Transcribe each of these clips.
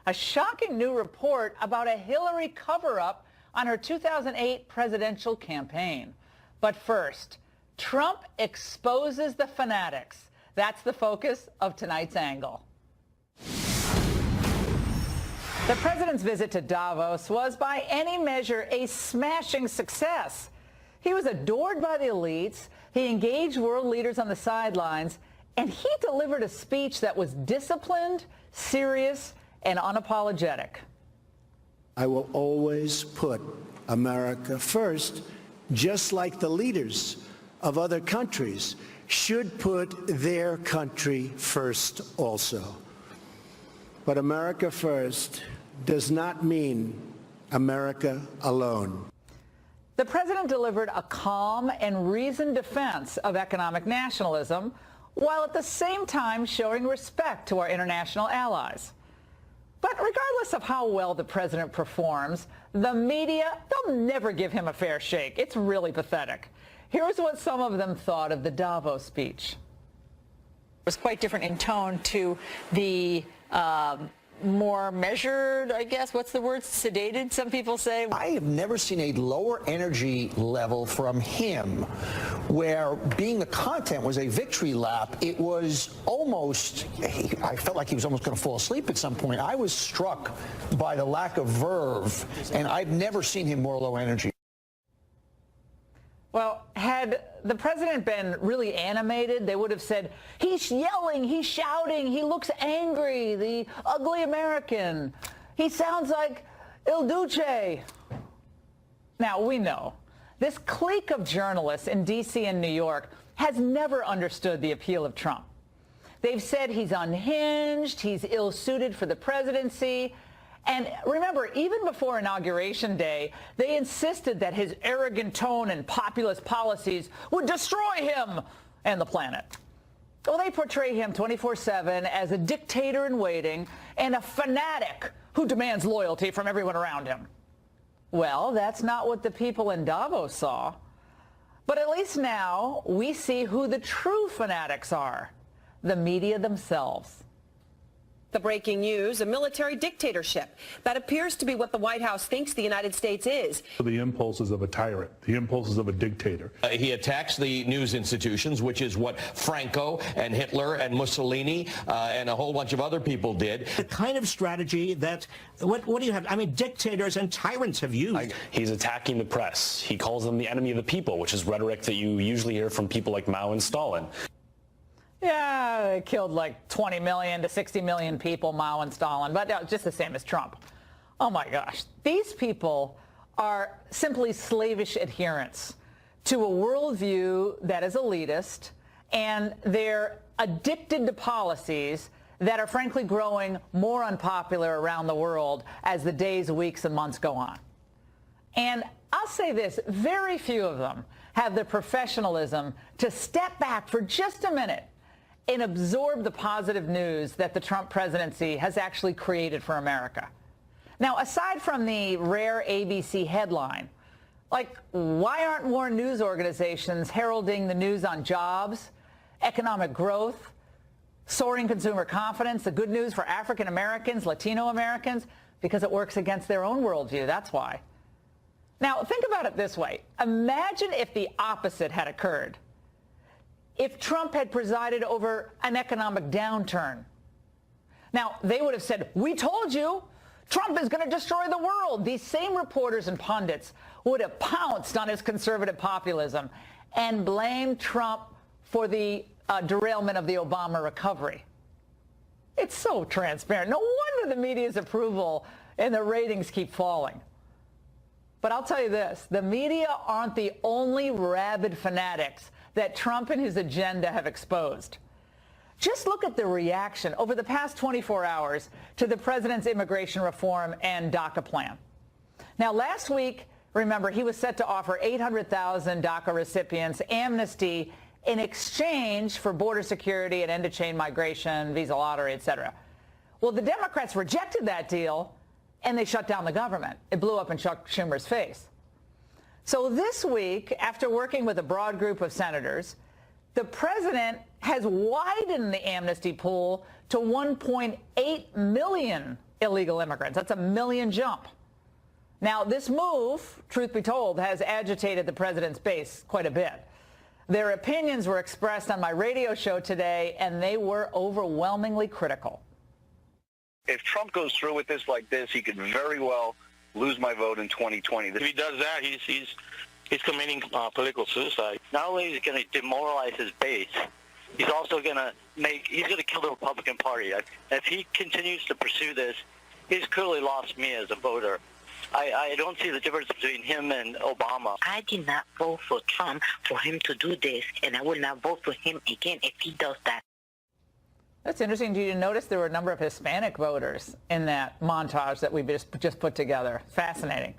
a shocking new report about a Hillary cover-up on her 2008 presidential campaign. But first, Trump exposes the fanatics. That's the focus of tonight's angle. The president's visit to Davos was, by any measure, a smashing success. He was adored by the elites, he engaged world leaders on the sidelines, and he delivered a speech that was disciplined, serious, and unapologetic. I will always put America first, just like the leaders of other countries should put their country first also. But America first does not mean America alone. The president delivered a calm and reasoned defense of economic nationalism, while at the same time showing respect to our international allies. But regardless of how well the president performs, the media, they'll never give him a fair shake. It's really pathetic. Here's what some of them thought of the Davos speech. It was quite different in tone to the more measured, I guess, what's the word, sedated, some people say. I have never seen a lower energy level from him where being the content was a victory lap. It was almost, I felt like he was almost going to fall asleep at some point. I was struck by the lack of verve, and I've never seen him more low energy. Well, had the president been really animated, they would have said, he's yelling, he's shouting, he looks angry, the ugly American. He sounds like Il Duce. Now, we know this clique of journalists in D.C. and New York has never understood the appeal of Trump. They've said he's unhinged, he's ill-suited for the presidency. And remember, even before Inauguration Day, they insisted that his arrogant tone and populist policies would destroy him and the planet. Well, they portray him 24/7 as a dictator in waiting and a fanatic who demands loyalty from everyone around him. Well, that's not what the people in Davos saw. But at least now we see who the true fanatics are: the media themselves. The breaking news, a military dictatorship. That appears to be what the White House thinks the United States is. The impulses of a tyrant, the impulses of a dictator. He attacks the news institutions, which is what Franco and Hitler and Mussolini and a whole bunch of other people did. The kind of strategy that, what do you have? I mean, dictators and tyrants have used. He's attacking the press. He calls them the enemy of the people, which is rhetoric that you usually hear from people like Mao and Stalin. Yeah, they killed like 20 million to 60 million people, Mao and Stalin, but just the same as Trump. Oh my gosh, these people are simply slavish adherents to a worldview that is elitist, and they're addicted to policies that are frankly growing more unpopular around the world as the days, weeks, and months go on. And I'll say this, very few of them have the professionalism to step back for just a minute and absorb the positive news that the Trump presidency has actually created for America. Now, aside from the rare ABC headline, like, why aren't more news organizations heralding the news on jobs, economic growth, soaring consumer confidence, the good news for African Americans, Latino Americans? Because it works against their own worldview, that's why. Now, think about it this way. Imagine if the opposite had occurred. If Trump had presided over an economic downturn. Now, they would have said, we told you, Trump is going to destroy the world. These same reporters and pundits would have pounced on his conservative populism and blamed Trump for the derailment of the Obama recovery. It's so transparent. No wonder the media's approval and the ratings keep falling. But I'll tell you this, the media aren't the only rabid fanatics that Trump and his agenda have exposed. Just look at the reaction over the past 24 hours to the president's immigration reform and DACA plan. Now, last week, remember, he was set to offer 800,000 DACA recipients amnesty in exchange for border security and end-of-chain migration, visa lottery, et cetera. Well, the Democrats rejected that deal, and they shut down the government. It blew up in Chuck Schumer's face. So this week, after working with a broad group of senators, the president has widened the amnesty pool to 1.8 million illegal immigrants. That's a million jump. Now, this move, truth be told, has agitated the president's base quite a bit. Their opinions were expressed on my radio show today, and they were overwhelmingly critical. If Trump goes through with this like this, he could very well lose my vote in 2020. If he does that, he's committing political suicide. Not only is he going to demoralize his base, he's also going to kill the Republican Party. If he continues to pursue this, he's clearly lost me as a voter. I don't see the difference between him and Obama. I did not vote for Trump for him to do this, and I will not vote for him again if he does that. That's interesting. Did you notice there were a number of Hispanic voters in that montage that we just put together? Fascinating.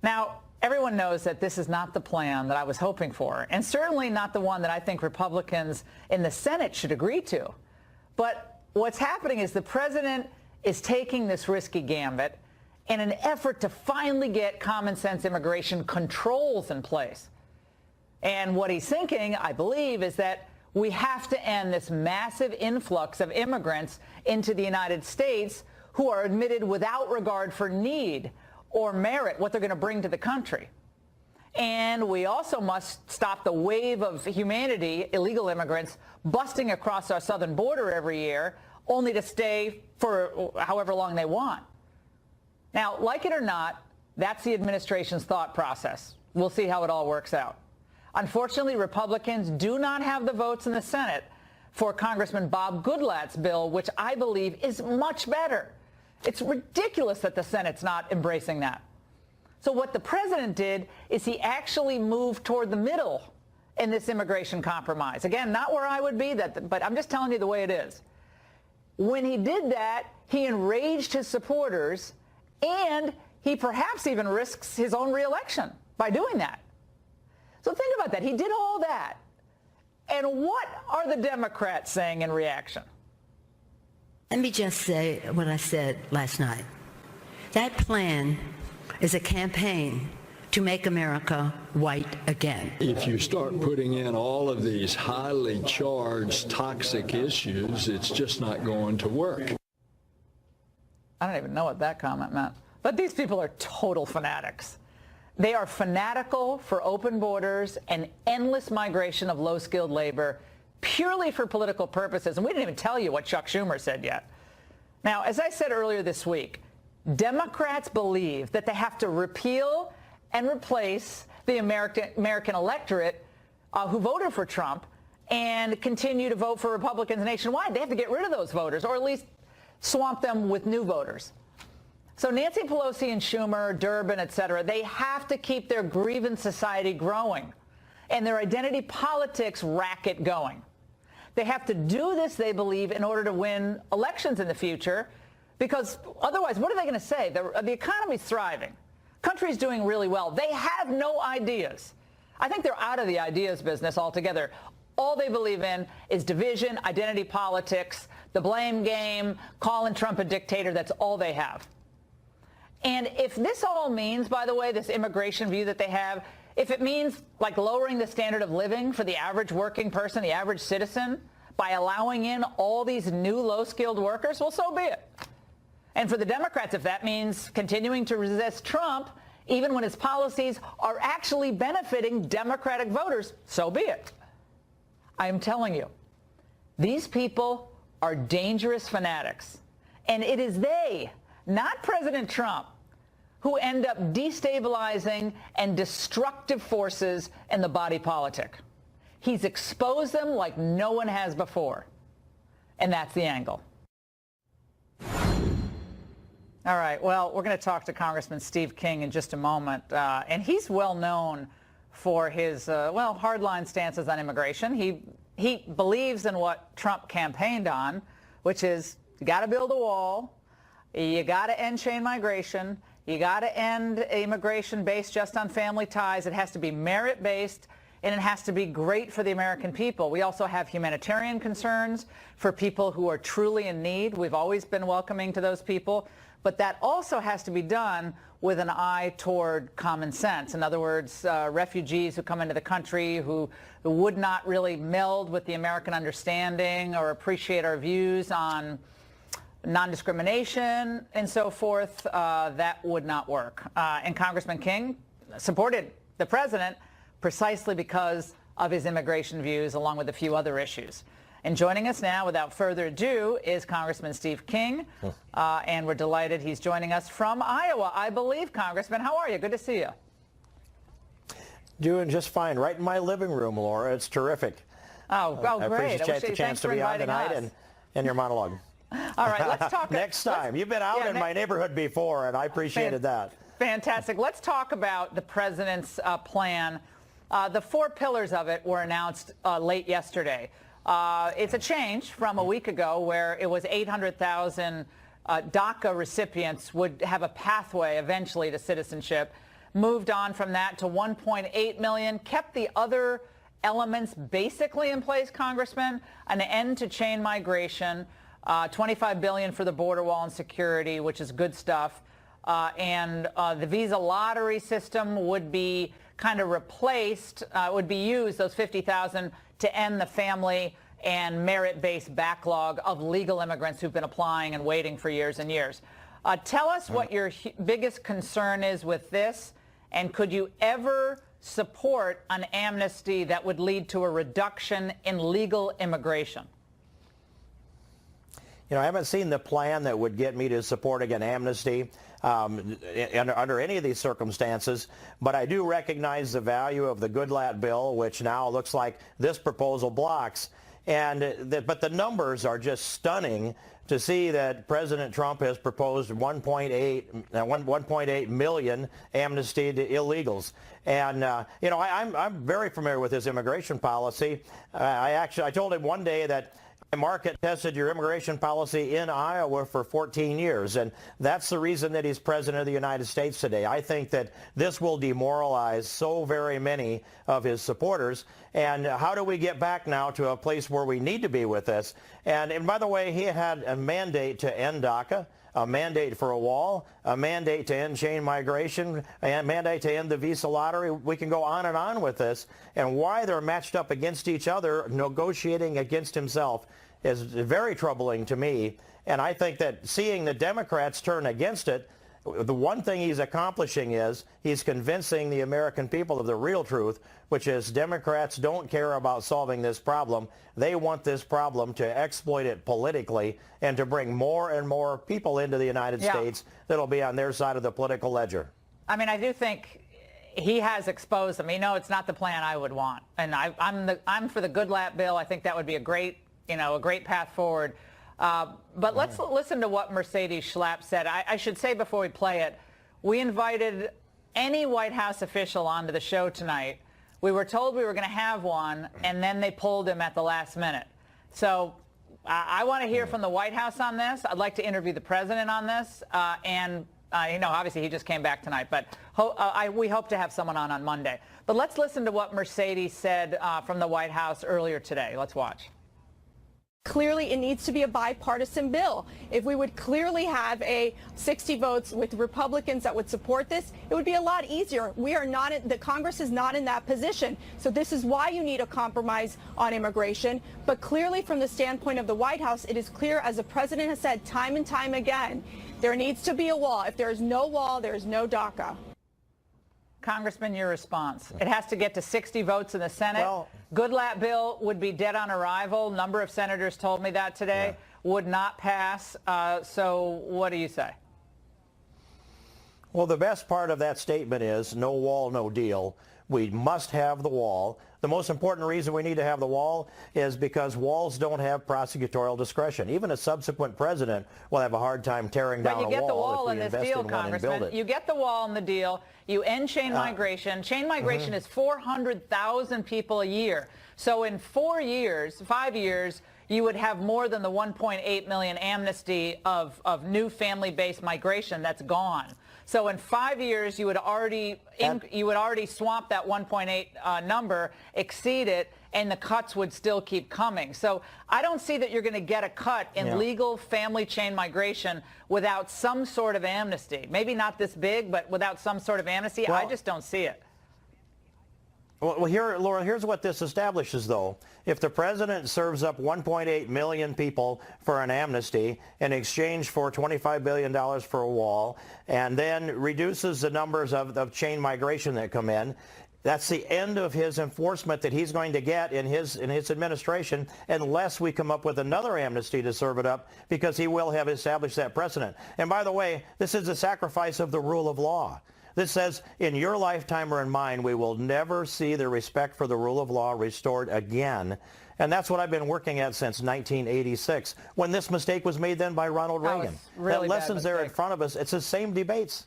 Now, everyone knows that this is not the plan that I was hoping for, and certainly not the one that I think Republicans in the Senate should agree to. But what's happening is the president is taking this risky gambit in an effort to finally get common sense immigration controls in place. And what he's thinking, I believe, is that we have to end this massive influx of immigrants into the United States who are admitted without regard for need or merit, what they're going to bring to the country. And we also must stop the wave of humanity, illegal immigrants, busting across our southern border every year, only to stay for however long they want. Now, like it or not, that's the administration's thought process. We'll see how it all works out. Unfortunately, Republicans do not have the votes in the Senate for Congressman Bob Goodlatte's bill, which I believe is much better. It's ridiculous that the Senate's not embracing that. So what the president did is he actually moved toward the middle in this immigration compromise. Again, not where I would be, but I'm just telling you the way it is. When he did that, he enraged his supporters, and he perhaps even risks his own reelection by doing that. So think about that. He did all that. And what are the Democrats saying in reaction? Let me just say what I said last night. That plan is a campaign to make America white again. If you start putting in all of these highly charged, toxic issues, it's just not going to work. I don't even know what that comment meant. But these people are total fanatics. They are fanatical for open borders and endless migration of low-skilled labor purely for political purposes. And we didn't even tell you what Chuck Schumer said yet. Now, as I said earlier this week, Democrats believe that they have to repeal and replace the American electorate who voted for Trump and continue to vote for Republicans nationwide. They have to get rid of those voters, or at least swamp them with new voters. So Nancy Pelosi and Schumer, Durbin, et cetera, they have to keep their grievance society growing and their identity politics racket going. They have to do this, they believe, in order to win elections in the future, because otherwise, what are they going to say? The economy's thriving. Country's doing really well. They have no ideas. I think they're out of the ideas business altogether. All they believe in is division, identity politics, the blame game, calling Trump a dictator. That's all they have. And if this all means, by the way, this immigration view that they have, if it means like lowering the standard of living for the average working person, the average citizen, by allowing in all these new low-skilled workers, well, so be it. And for the Democrats, if that means continuing to resist Trump, even when his policies are actually benefiting Democratic voters, so be it. I am telling you, these people are dangerous fanatics. And it is they, not President Trump, who end up destabilizing and destructive forces in the body politic. He's exposed them like no one has before. And that's the angle. All right, well, we're going to talk to Congressman Steve King in just a moment. And he's well known for his, hardline stances on immigration. He believes in what Trump campaigned on, which is you got to build a wall, you got to end chain migration, you got to end immigration based just on family ties. It has to be merit-based, and it has to be great for the American people. We also have humanitarian concerns for people who are truly in need. We've always been welcoming to those people. But that also has to be done with an eye toward common sense. In other words, refugees who come into the country who would not really meld with the American understanding or appreciate our views on non-discrimination and so forth, that would not work. And Congressman King supported the president precisely because of his immigration views, along with a few other issues. And joining us now, without further ado, is Congressman Steve King. And we're delighted he's joining us from Iowa, I believe. Congressman, how are you? Good to see you. Doing just fine. Right in my living room, Laura. It's terrific. Oh, great. I appreciate the chance to be on tonight and your monologue. All right, let's talk. Next time. You've been out in my neighborhood before, and I appreciated that. Fantastic. Let's talk about the president's plan. The 4 pillars of it were announced late yesterday. It's a change from a week ago where it was 800,000 DACA recipients would have a pathway eventually to citizenship. Moved on from that to 1.8 million, kept the other elements basically in place, Congressman. An end to chain migration, $25 billion for the border wall and security, which is good stuff. And the visa lottery system would be kind of replaced, would be used, those 50,000, to end the family and merit-based backlog of legal immigrants who've been applying and waiting for years and years. Tell us what your biggest concern is with this, and could you ever support an amnesty that would lead to a reduction in legal immigration? You know, I haven't seen the plan that would get me to supporting an amnesty under any of these circumstances, but I do recognize the value of the Goodlatte bill, which now looks like this proposal blocks. But the numbers are just stunning to see that President Trump has proposed 1.8 million amnesty to illegals. And, you know, I'm very familiar with his immigration policy. I told him one day that I market tested your immigration policy in Iowa for 14 years, and that's the reason that he's president of the United States today. I think that this will demoralize so very many of his supporters. And how do we get back now to a place where we need to be with this? And by the way, he had a mandate to end DACA, a mandate for a wall, a mandate to end chain migration, a mandate to end the visa lottery. We can go on and on with this. And why they're matched up against each other, negotiating against himself, is very troubling to me. And I think that seeing the Democrats turn against it, the one thing he's accomplishing is he's convincing the American people of the real truth, which is Democrats don't care about solving this problem. They want this problem to exploit it politically and to bring more and more people into the United States that'll be on their side of the political ledger. I mean, I do think he has exposed them. You know, it's not the plan I would want. And I'm for the Goodlatte bill. I think that would be a great path forward. But let's listen to what Mercedes Schlapp said. I should say before we play it, we invited any White House official onto the show tonight. We were told we were going to have one, and then they pulled him at the last minute. So I want to hear from the White House on this. I'd like to interview the president on this. You know, obviously he just came back tonight, but we hope to have someone on Monday. But let's listen to what Mercedes said from the White House earlier today. Let's watch. Clearly, it needs to be a bipartisan bill. If we would clearly have 60 votes with Republicans that would support this, it would be a lot easier. We are not, the Congress is not in that position. So this is why you need a compromise on immigration. But clearly, from the standpoint of the White House, it is clear, as the president has said time and time again, there needs to be a wall. If there is no wall, there is no DACA. Congressman, your response. It has to get to 60 votes in the Senate. Well, Goodlatte bill would be dead on arrival. A number of senators told me that today. Would not pass. So what do you say? Well, the best part of that statement is no wall, no deal. We must have the wall. The most important reason we need to have the wall is because walls don't have prosecutorial discretion. Even a subsequent president will have a hard time tearing down a wall. But you get the wall in this deal, Congressman. You get the wall in the deal. You end chain migration. Chain migration is 400,000 people a year. So in 5 years, you would have more than the 1.8 million amnesty of new family-based migration that's gone. So in 5 years, you would already swamp that 1.8 number, exceed it, and the cuts would still keep coming. So I don't see that you're going to get a cut in legal family chain migration without some sort of amnesty. Maybe not this big, but without some sort of amnesty, I just don't see it. Well, here, Laura, here's what this establishes, though. If the president serves up 1.8 million people for an amnesty in exchange for $25 billion for a wall, and then reduces the numbers of chain migration that come in, that's the end of his enforcement that he's going to get in his administration, unless we come up with another amnesty to serve it up, because he will have established that precedent. And by the way, this is a sacrifice of the rule of law. This says, in your lifetime or in mine, we will never see the respect for the rule of law restored again. And that's what I've been working at since 1986, when this mistake was made then by Ronald Reagan. Really that lesson's there in front of us. It's the same debates.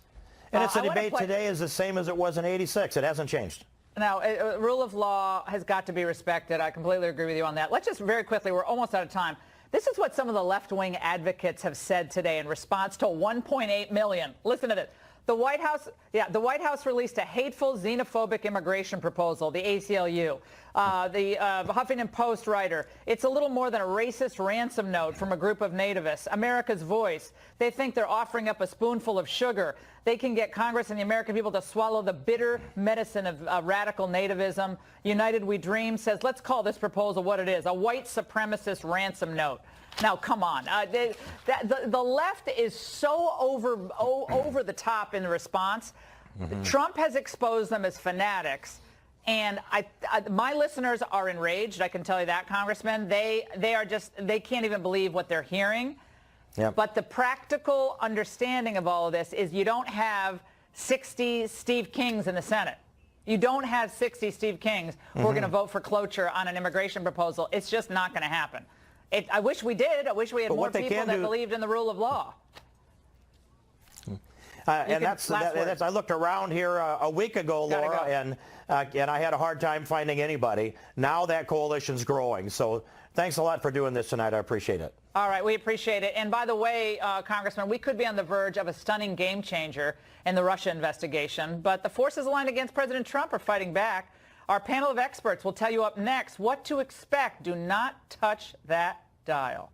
And it's the debate today is the same as it was in 86. It hasn't changed. Now, rule of law has got to be respected. I completely agree with you on that. Let's just very quickly, we're almost out of time. This is what some of the left-wing advocates have said today in response to 1.8 million. Listen to this. The White House released a hateful, xenophobic immigration proposal, the ACLU. The Huffington Post writer, it's a little more than a racist ransom note from a group of nativists. America's Voice, they think they're offering up a spoonful of sugar. They can get Congress and the American people to swallow the bitter medicine of radical nativism. United We Dream says, let's call this proposal what it is, a white supremacist ransom note. Now, come on. The left is so over the top in the response. Mm-hmm. Trump has exposed them as fanatics. And my listeners are enraged. I can tell you that, Congressman. They can't even believe what they're hearing. Yep. But the practical understanding of all of this is you don't have 60 Steve Kings in the Senate. You don't have 60 Steve Kings who are going to vote for cloture on an immigration proposal. It's just not going to happen. I wish we did. I wish we had more people that believed in the rule of law. And that's I looked around here a week ago, Laura, and I had a hard time finding anybody. Now that coalition's growing. So thanks a lot for doing this tonight. I appreciate it. All right, we appreciate it. And by the way, Congressman, we could be on the verge of a stunning game changer in the Russia investigation. But the forces aligned against President Trump are fighting back. Our panel of experts will tell you up next what to expect. Do not touch that dial.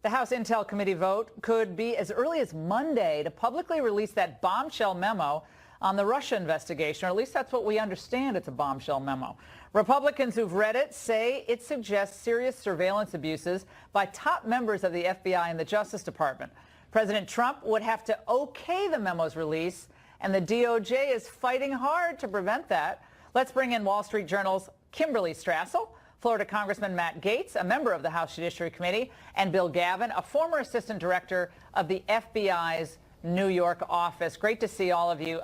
The House Intel Committee vote could be as early as Monday to publicly release that bombshell memo on the Russia investigation, or at least that's what we understand. It's a bombshell memo. Republicans who've read it say it suggests serious surveillance abuses by top members of the FBI and the Justice Department. President Trump would have to okay the memo's release, and the DOJ is fighting hard to prevent that. Let's bring in Wall Street Journal's Kimberly Strassel, Florida Congressman Matt Gaetz, a member of the House Judiciary Committee, and Bill Gavin, a former assistant director of the FBI's New York office. Great to see all of you.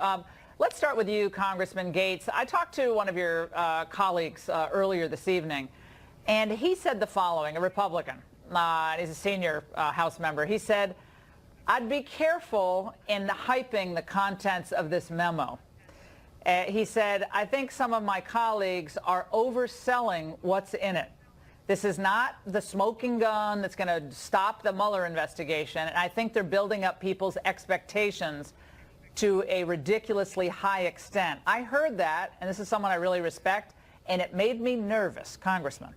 Let's start with you, Congressman Gaetz. I talked to one of your colleagues earlier this evening, and he said the following, a Republican. He's a senior House member. He said, I'd be careful in hyping the contents of this memo. He said, I think some of my colleagues are overselling what's in it. This is not the smoking gun that's going to stop the Mueller investigation. And I think they're building up people's expectations to a ridiculously high extent. I heard that, and this is someone I really respect, and it made me nervous, Congressman.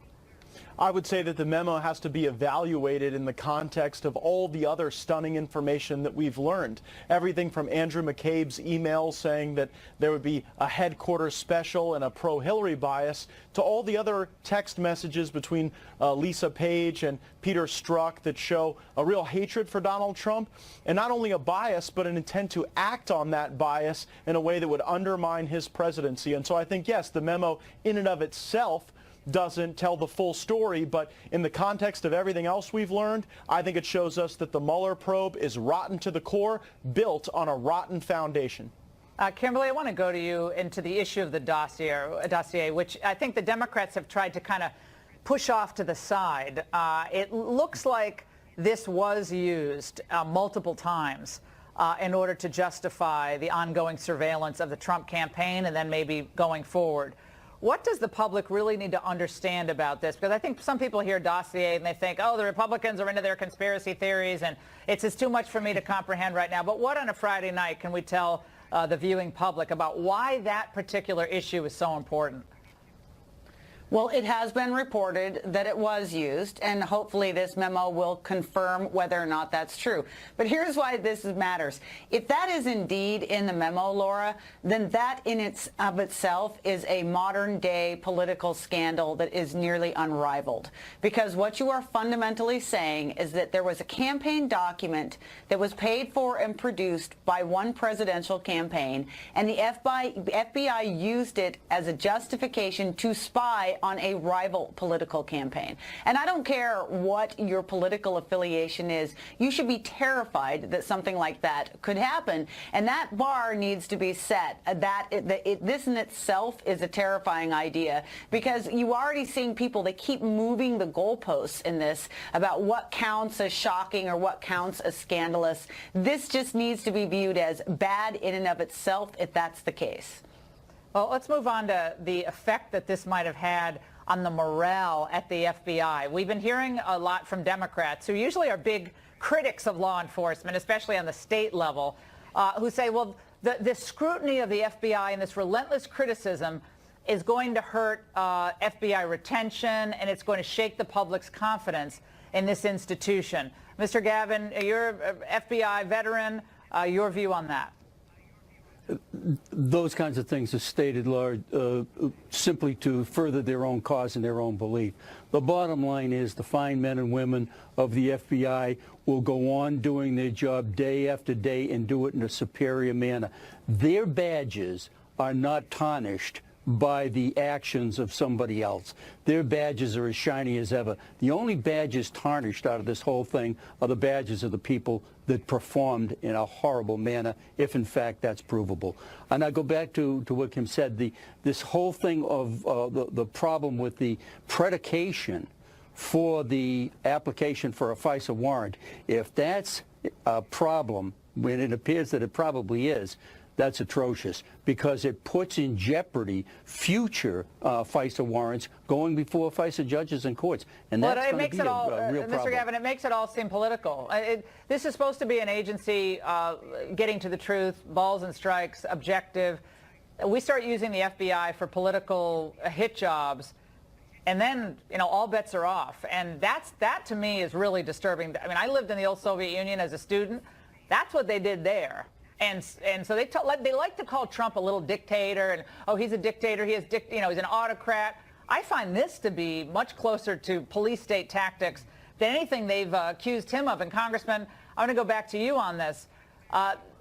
I would say that the memo has to be evaluated in the context of all the other stunning information that we've learned. Everything from Andrew McCabe's email saying that there would be a headquarters special and a pro-Hillary bias, to all the other text messages between Lisa Page and Peter Strzok that show a real hatred for Donald Trump, and not only a bias, but an intent to act on that bias in a way that would undermine his presidency. And so I think, yes, the memo in and of itself doesn't tell the full story, but in the context of everything else we've learned, I think it shows us that the Mueller probe is rotten to the core, built on a rotten foundation. Kimberly, I want to go to you into the issue of the dossier, which I think the Democrats have tried to kind of push off to the side. It looks like this was used multiple times in order to justify the ongoing surveillance of the Trump campaign and then maybe going forward. What does the public really need to understand about this? Because I think some people hear dossier and they think, oh, the Republicans are into their conspiracy theories and it's just too much for me to comprehend right now. But what on a Friday night can we tell the viewing public about why that particular issue is so important? Well, it has been reported that it was used, and hopefully this memo will confirm whether or not that's true. But here's why this matters. If that is indeed in the memo, Laura, then that in itself is a modern-day political scandal that is nearly unrivaled. Because what you are fundamentally saying is that there was a campaign document that was paid for and produced by one presidential campaign, and the FBI used it as a justification to spy on a rival political campaign. And I don't care what your political affiliation is. You should be terrified that something like that could happen. And that bar needs to be set. This in itself is a terrifying idea, because you already seeing people, they keep moving the goalposts in this about what counts as shocking or what counts as scandalous. This just needs to be viewed as bad in and of itself if that's the case. Well, let's move on to the effect that this might have had on the morale at the FBI. We've been hearing a lot from Democrats, who usually are big critics of law enforcement, especially on the state level, who say, well, the scrutiny of the FBI and this relentless criticism is going to hurt FBI retention, and it's going to shake the public's confidence in this institution. Mr. Gavin, you're an FBI veteran. Your view on that? Those kinds of things are stated, Laura, simply to further their own cause and their own belief. The bottom line is the fine men and women of the FBI will go on doing their job day after day and do it in a superior manner. Their badges are not tarnished by the actions of somebody else. Their badges are as shiny as ever. The only badges tarnished out of this whole thing are the badges of the people that performed in a horrible manner, if in fact that's provable. And I go back to what Kim said, this whole thing of the problem with the predication for the application for a FISA warrant. If that's a problem, when it appears that it probably is, that's atrocious, because it puts in jeopardy future FISA warrants going before FISA judges and courts. And that's going to be a real problem. Mr. Gavin, it makes it all seem political. This is supposed to be an agency getting to the truth, balls and strikes, objective. We start using the FBI for political hit jobs, and then, all bets are off. And that to me is really disturbing. I mean, I lived in the old Soviet Union as a student. That's what they did there. And so they like to call Trump a little dictator, and, oh, he's a dictator, he's an autocrat. I find this to be much closer to police state tactics than anything they've accused him of. And Congressman, I want to go back to you on this.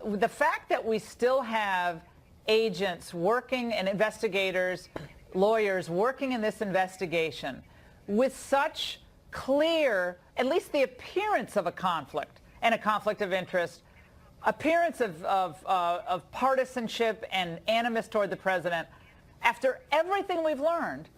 The fact that we still have agents working and investigators, lawyers working in this investigation with such clear, at least the appearance of a conflict and a conflict of interest, appearance of partisanship and animus toward the president, after everything we've learned,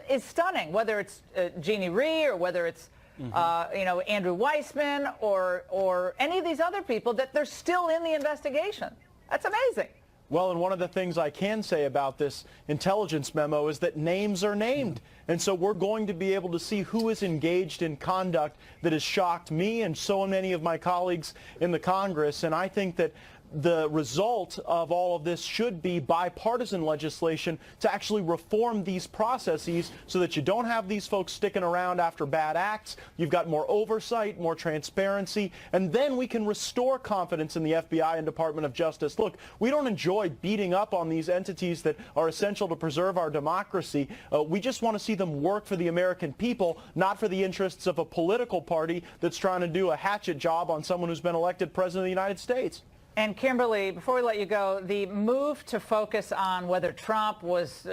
is stunning. Whether it's Jeannie Rhee or whether it's Andrew Weissman or any of these other people, that they're still in the investigation. That's amazing. Well, and one of the things I can say about this intelligence memo is that names are named. And so we're going to be able to see who is engaged in conduct that has shocked me and so many of my colleagues in the Congress. And I think that the result of all of this should be bipartisan legislation to actually reform these processes so that you don't have these folks sticking around after bad acts. You've got more oversight, more transparency, and then we can restore confidence in the FBI and Department of Justice. Look, we don't enjoy beating up on these entities that are essential to preserve our democracy. We just want to see them work for the American people, not for the interests of a political party that's trying to do a hatchet job on someone who's been elected president of the United States. And Kimberly, before we let you go, the move to focus on whether Trump was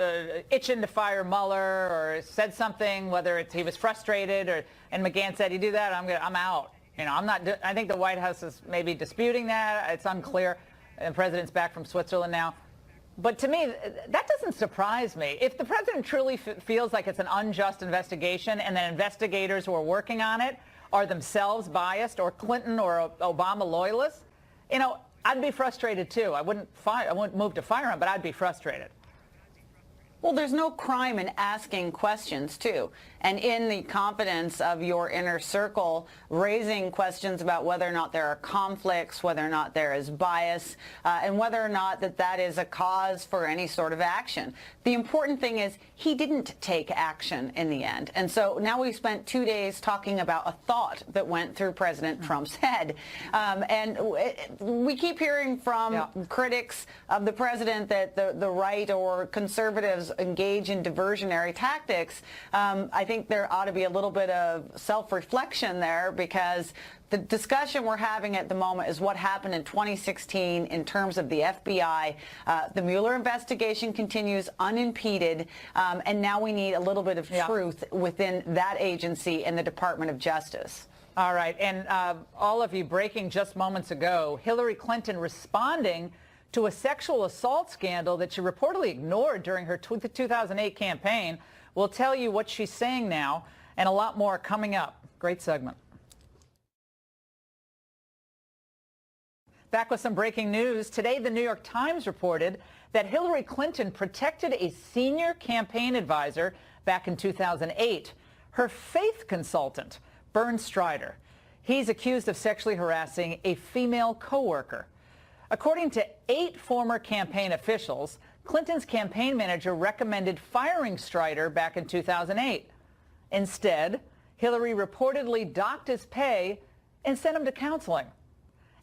itching to fire Mueller or said something, whether he was frustrated, and McGahn said, "You do that, I'm out." I'm not. I think the White House is maybe disputing that. It's unclear. The president's back from Switzerland now. But to me, that doesn't surprise me. If the president truly feels like it's an unjust investigation, and the investigators who are working on it are themselves biased or Clinton or Obama loyalists, I'd be frustrated too. I wouldn't move to fire him, but I'd be frustrated. Well, there's no crime in asking questions, too. And in the confidence of your inner circle, raising questions about whether or not there are conflicts, whether or not there is bias, and whether or not that is a cause for any sort of action. The important thing is he didn't take action in the end. And so now we've spent 2 days talking about a thought that went through President Trump's head. And we keep hearing from critics of the president that the right or conservatives engage in diversionary tactics. I think there ought to be a little bit of self-reflection there, because the discussion we're having at the moment is what happened in 2016 in terms of the FBI. The Mueller investigation continues unimpeded, and now we need a little bit of truth within that agency and the Department of Justice. All right, and all of you, breaking just moments ago, Hillary Clinton responding to a sexual assault scandal that she reportedly ignored during her 2008 campaign. We'll tell you what she's saying now, and a lot more coming up. Great segment. Back with some breaking news. Today, the New York Times reported that Hillary Clinton protected a senior campaign advisor back in 2008, her faith consultant, Bernd Strider. He's accused of sexually harassing a female coworker. According to 8 former campaign officials, Clinton's campaign manager recommended firing Strider back in 2008. Instead, Hillary reportedly docked his pay and sent him to counseling.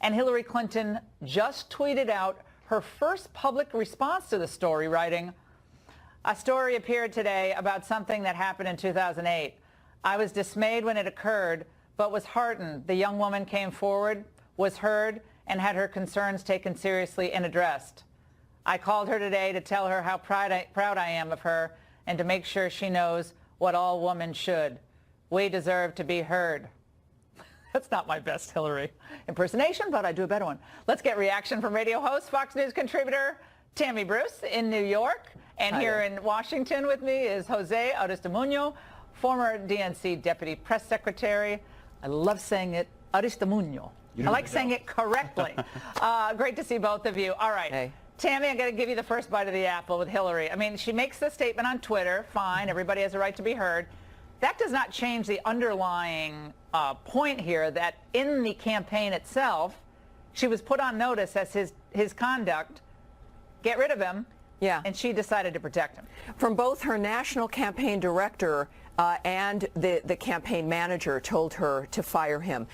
And Hillary Clinton just tweeted out her first public response to the story, writing, "A story appeared today about something that happened in 2008. I was dismayed when it occurred, but was heartened. The young woman came forward, was heard, and had her concerns taken seriously and addressed. I called her today to tell her how proud I am of her and to make sure she knows what all women should. We deserve to be heard." That's not my best Hillary impersonation, but I do a better one. Let's get reaction from radio host, Fox News contributor Tammy Bruce in New York. And here in Washington with me is Jose Aristimuño, former DNC deputy press secretary. I love saying it, Aristimuño. I like saying it correctly. Great to see both of you. All right. Hey. Tammy, I'm going to give you the first bite of the apple with Hillary. I mean, she makes the statement on Twitter. Fine. Everybody has a right to be heard. That does not change the underlying point here that in the campaign itself, she was put on notice as his conduct. Get rid of him. Yeah. And she decided to protect him. From both her national campaign director and the campaign manager told her to fire him.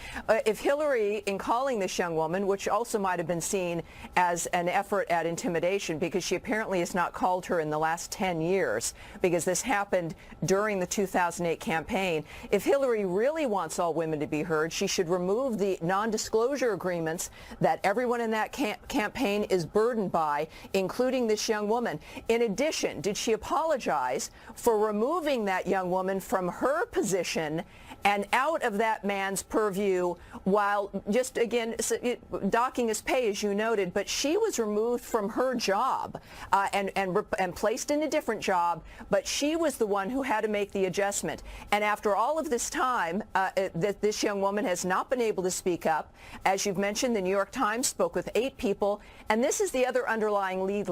If Hillary, in calling this young woman, which also might have been seen as an effort at intimidation, because she apparently has not called her in the last 10 years, because this happened during the 2008 campaign, if Hillary really wants all women to be heard, she should remove the non-disclosure agreements that everyone in that campaign is burdened by, including this young woman. In addition, did she apologize for removing that young woman from her position and out of that man's purview, while just, again, docking his pay, as you noted, but she was removed from her job and placed in a different job, but she was the one who had to make the adjustment. And after all of this time, this young woman has not been able to speak up. As you've mentioned, the New York Times spoke with 8 people, and this is the other underlying lead,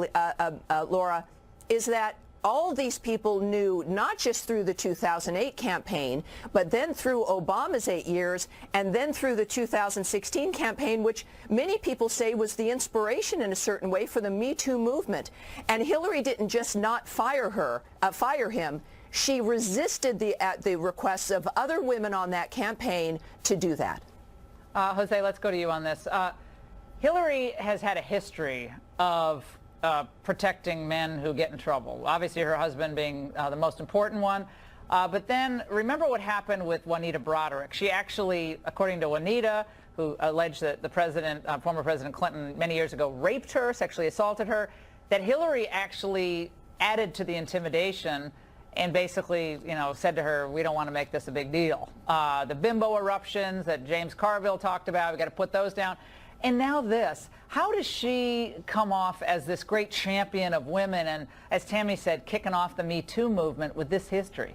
Laura, is that all these people knew, not just through the 2008 campaign, but then through Obama's 8 years, and then through the 2016 campaign, which many people say was the inspiration in a certain way for the Me Too movement. And Hillary didn't just not fire him. She resisted the requests of other women on that campaign to do that. Jose, let's go to you on this. Hillary has had a history of protecting men who get in trouble. Obviously, her husband being the most important one. But then remember what happened with Juanita Broderick. She actually, according to Juanita, who alleged that the president, former President Clinton, many years ago raped her, sexually assaulted her, that Hillary actually added to the intimidation and basically, said to her, we don't want to make this a big deal. The bimbo eruptions that James Carville talked about, we got to put those down. And now this. How does she come off as this great champion of women and, as Tammy said, kicking off the Me Too movement with this history?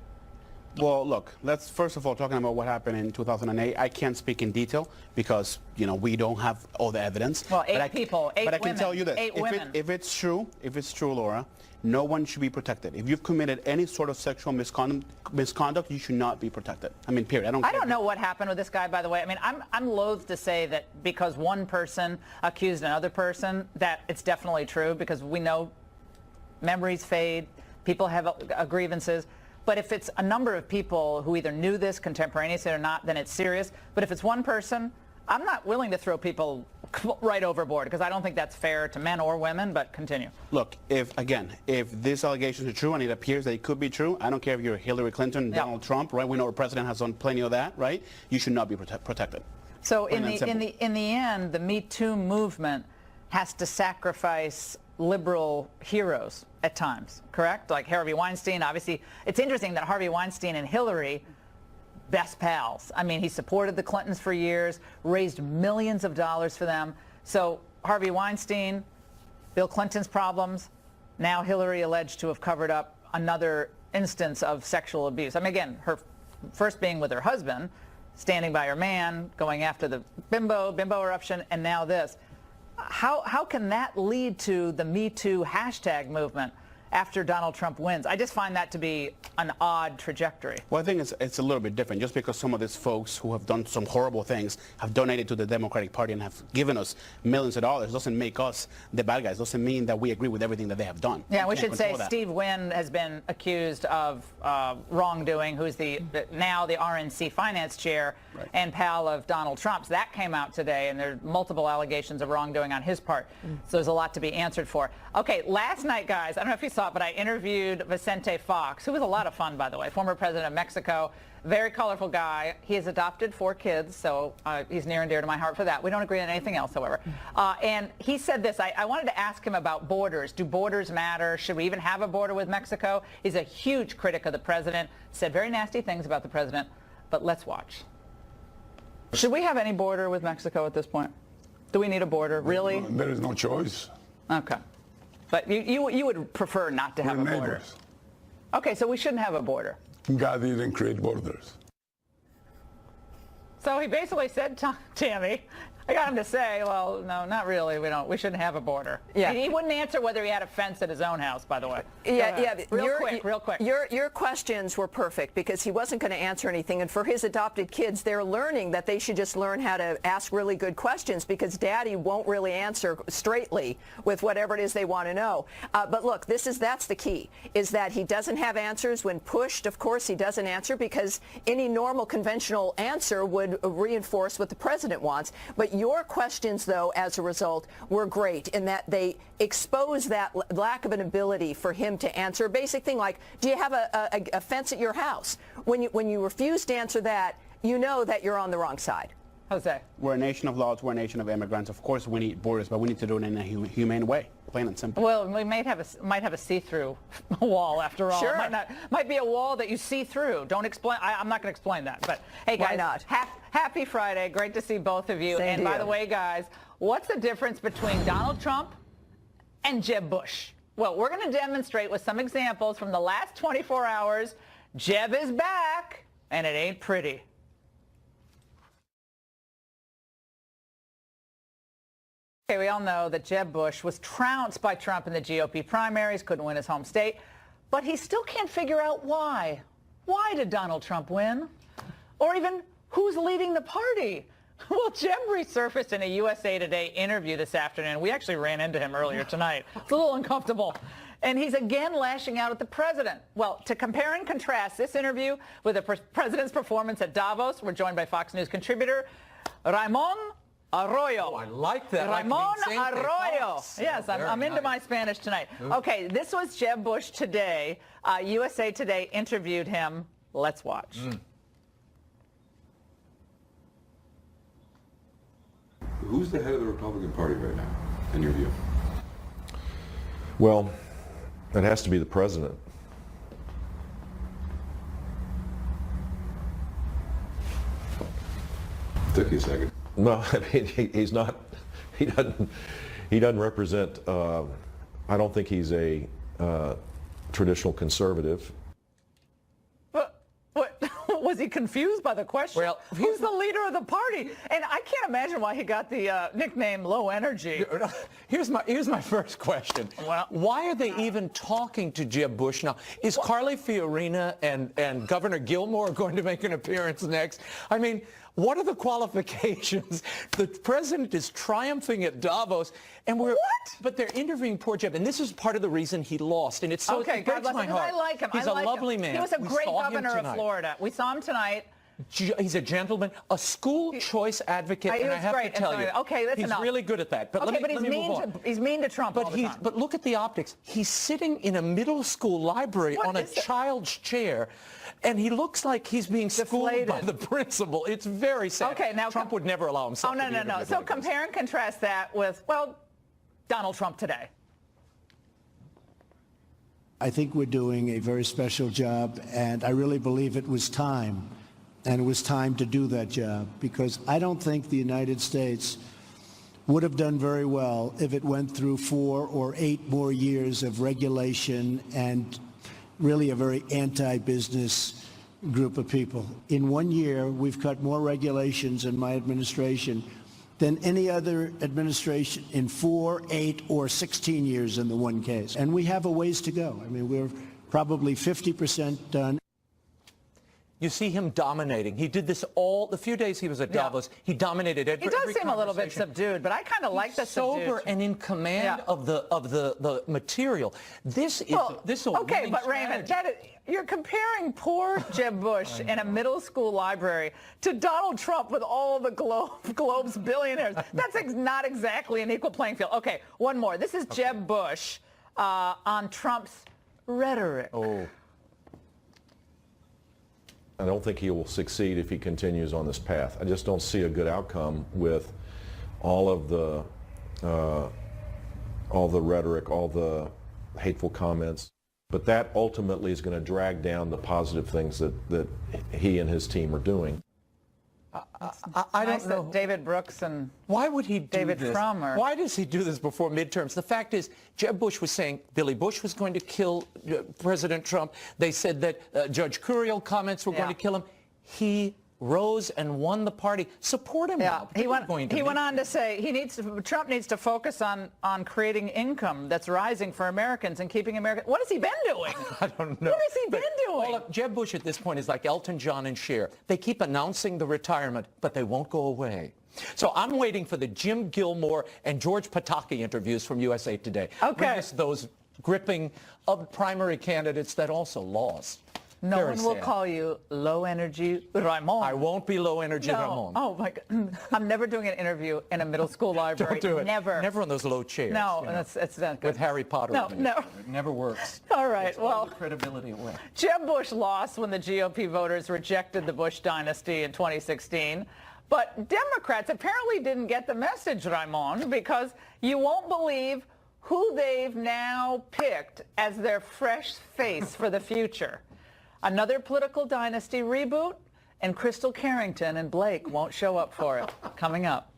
Well, look, let's first of all, talking about what happened in 2008, I can't speak in detail because, you know, we don't have all the evidence. Well, eight people, eight But I women, can tell you this. If it's true, Laura, no one should be protected. If you've committed any sort of sexual misconduct, you should not be protected. I mean, period. I don't know what happened with this guy, by the way. I mean, I'm loath to say that because one person accused another person that it's definitely true, because we know memories fade, people have grievances. But if it's a number of people who either knew this contemporaneously or not, then it's serious. But if it's one person, I'm not willing to throw people right overboard, because I don't think that's fair to men or women, but continue. Look, if these allegations are true, and it appears that it could be true, I don't care if you're Hillary Clinton, Donald Trump, right? We know our president has done plenty of that, right? You should not be protected. So in the end, the Me Too movement has to sacrifice liberal heroes at times, correct? Like Harvey Weinstein. Obviously, it's interesting that Harvey Weinstein and Hillary, best pals. I mean, he supported the Clintons for years, raised millions of dollars for them. So Harvey Weinstein, Bill Clinton's problems, now Hillary alleged to have covered up another instance of sexual abuse. I mean, again, her first being with her husband, standing by her man, going after the bimbo eruption, and now this. How can that lead to the Me Too hashtag movement after Donald Trump wins? I just find that to be an odd trajectory. Well, I think it's a little bit different. Just because some of these folks who have done some horrible things have donated to the Democratic Party and have given us millions of dollars doesn't make us the bad guys. Doesn't mean that we agree with everything that they have done. Yeah, we should say Steve Wynn has been accused of wrongdoing, who's now the RNC finance chair and pal of Donald Trump. So that came out today, and there's multiple allegations of wrongdoing on his part. So there's a lot to be answered for. Okay, last night, guys, I don't know if you saw it, but I interviewed Vicente Fox, who was a lot of fun, by the way, former president of Mexico, very colorful guy. He has adopted 4 kids, so he's near and dear to my heart for that. We don't agree on anything else, however. And he said this. I wanted to ask him about borders. Do borders matter? Should we even have a border with Mexico? He's a huge critic of the president, said very nasty things about the president, but let's watch. Should we have any border with Mexico at this point? Do we need a border? Really? There is no choice. Okay. But you would prefer not to have a border? Neighbors. Okay, so we shouldn't have a border. God didn't create borders. So he basically said, Tammy, I got him to say, well, no, not really. We shouldn't have a border. Yeah. He wouldn't answer whether he had a fence at his own house, by the way. Yeah. Real quick. Your questions were perfect because he wasn't going to answer anything. And for his adopted kids, they're learning that they should just learn how to ask really good questions, because Daddy won't really answer straightly with whatever it is they want to know. But look, that's the key, is that he doesn't have answers. When pushed, of course, he doesn't answer, because any normal conventional answer would reinforce what the president wants. But your questions, though, as a result, were great in that they expose that lack of an ability for him to answer a basic thing like, do you have a fence at your house? When you refuse to answer that, you know that you're on the wrong side. Jose. We're a nation of laws. We're a nation of immigrants. Of course, we need borders, but we need to do it in a humane way, plain and simple. Well, we might have a see-through wall after all. Sure. It might be a wall that you see through. Don't explain. I'm not going to explain that. But hey, guys, why not? Happy Friday. Great to see both of you. Same and by to the you. way, guys, what's the difference between Donald Trump and Jeb Bush? Well, we're going to demonstrate with some examples from the last 24 hours. Jeb is back, and it ain't pretty. Okay, we all know that Jeb Bush was trounced by Trump in the GOP primaries, couldn't win his home state, but he still can't figure out why. Why did Donald Trump win? Or even who's leading the party? Well, Jeb resurfaced in a USA Today interview this afternoon. We actually ran into him earlier tonight. It's a little uncomfortable. And he's again lashing out at the president. Well, to compare and contrast this interview with the president's performance at Davos, we're joined by Fox News contributor Ramon Arroyo. Oh, I like that. Ramon Arroyo. Yes, I'm into my Spanish tonight. Okay, this was Jeb Bush today. USA Today interviewed him. Let's watch. Who's the head of the Republican Party right now, in your view? Well, it has to be the president. Took you a second. No, I mean, he's not. He doesn't represent. I don't think he's a traditional conservative. Was he confused by the question? Well, who's the leader of the party? And I can't imagine why he got the nickname Low Energy. Here's my first question. Well, why are they even talking to Jeb Bush now? Is Carly Fiorina and Governor Gilmore going to make an appearance next? I mean, what are the qualifications? The president is triumphing at Davos, and but they're interviewing poor Jeb, and this is part of the reason he lost. And it's so okay, it breaks my heart. I like him. He's a lovely man. He was a We great saw him governor of tonight. Florida. We saw him tonight. He's a gentleman, a school choice advocate, and I have to tell you, okay, that's he's enough. really good at that. But okay, let me move on. He's mean to Trump all the time. But look at the optics. He's sitting in a middle school library on a child's chair, and he looks like he's being schooled by the principal. It's very sad. Okay, now Trump would never allow himself. Oh no, to be no, no. interviewed So like this. compare and contrast that with Donald Trump today. I think we're doing a very special job, and I really believe it was time. And it was time to do that job, because I don't think the United States would have done very well if it went through 4 or 8 more years of regulation and really a very anti-business group of people. In 1 year, we've cut more regulations in my administration than any other administration in 4, 8, or 16 years in the one case. And we have a ways to go. I mean, we're probably 50% done. You see him dominating. He did this all the few days he was at Davos. He dominated every He does seem a little bit subdued, but I kind of like the sober and in command of the material. This is okay, but Raymond, you're comparing poor Jeb Bush in a middle school library to Donald Trump with all the Globe's billionaires. That's not exactly an equal playing field. Okay, one more. This is Jeb Bush on Trump's rhetoric. Oh. I don't think he will succeed if he continues on this path. I just don't see a good outcome with all of the rhetoric, all the hateful comments. But that ultimately is going to drag down the positive things that he and his team are doing. I don't know. David Brooks and why would he do David this? Frommer. Why does he do this before midterms? The fact is, Jeb Bush was saying Billy Bush was going to kill President Trump. They said that Judge Curiel comments were going to kill him. He rose and won the party. Support him. Yeah, he went on to say Trump needs to focus on creating income that's rising for Americans and keeping America. What has he been doing? I don't know. What has he been doing? Jeb Bush at this point is like Elton John and Cher. They keep announcing the retirement, but they won't go away. So I'm waiting for the Jim Gilmore and George Pataki interviews from USA Today. Okay. Those gripping primary candidates that also lost. No Very one will sad. call you low energy Ramon. I won't be low energy Ramon. Oh my God! I'm never doing an interview in a middle school library. Don't do it. Never. Never on those low chairs. No, you know, it's not good. with Harry Potter. No, in no. It never works. All right. It's well, all the credibility away. Jeb Bush lost when the GOP voters rejected the Bush dynasty in 2016. But Democrats apparently didn't get the message, Ramon, because you won't believe who they've now picked as their fresh face for the future. Another political dynasty reboot, and Crystal Carrington and Blake won't show up for it. Coming up.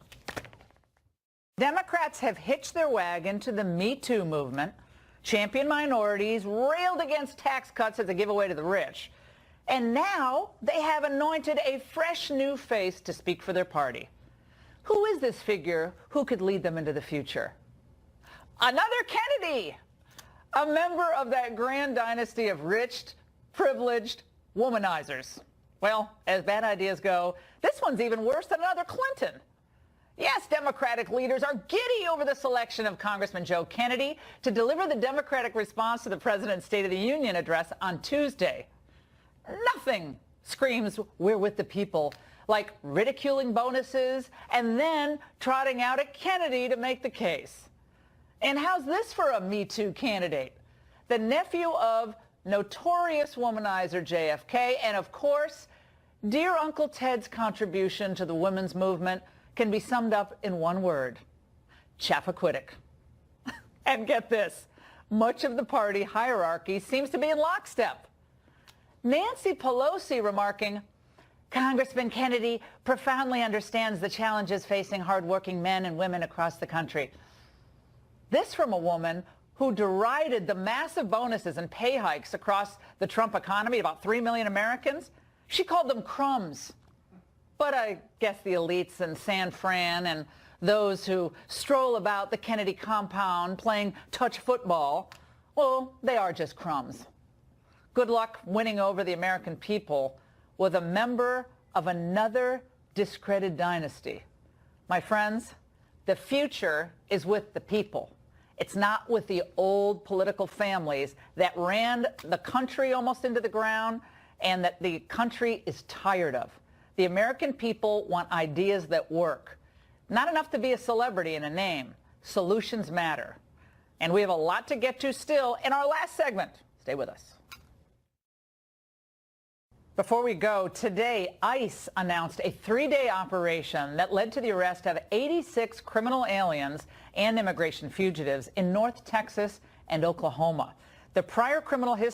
Democrats have hitched their wagon to the Me Too movement, championed minorities, railed against tax cuts as a giveaway to the rich. And now they have anointed a fresh new face to speak for their party. Who is this figure who could lead them into the future? Another Kennedy, a member of that grand dynasty of rich, privileged womanizers. Well, as bad ideas go, this one's even worse than another Clinton. Yes, Democratic leaders are giddy over the selection of Congressman Joe Kennedy to deliver the Democratic response to the President's State of the Union address on Tuesday. Nothing screams we're with the people like ridiculing bonuses and then trotting out a Kennedy to make the case. And how's this for a Me Too candidate? The nephew of notorious womanizer JFK, and of course, dear Uncle Ted's contribution to the women's movement can be summed up in one word: Chappaquiddick. And get this, much of the party hierarchy seems to be in lockstep. Nancy Pelosi remarking, Congressman Kennedy profoundly understands the challenges facing hardworking men and women across the country. This from a woman who derided the massive bonuses and pay hikes across the Trump economy, about 3 million Americans. She called them crumbs. But I guess the elites in San Fran and those who stroll about the Kennedy compound playing touch football, well, they are just crumbs. Good luck winning over the American people with a member of another discredited dynasty. My friends, the future is with the people. It's not with the old political families that ran the country almost into the ground and that the country is tired of. The American people want ideas that work. Not enough to be a celebrity in a name. Solutions matter. And we have a lot to get to still in our last segment. Stay with us. Before we go, today, ICE announced a 3-day operation that led to the arrest of 86 criminal aliens and immigration fugitives in North Texas and Oklahoma. The prior criminal history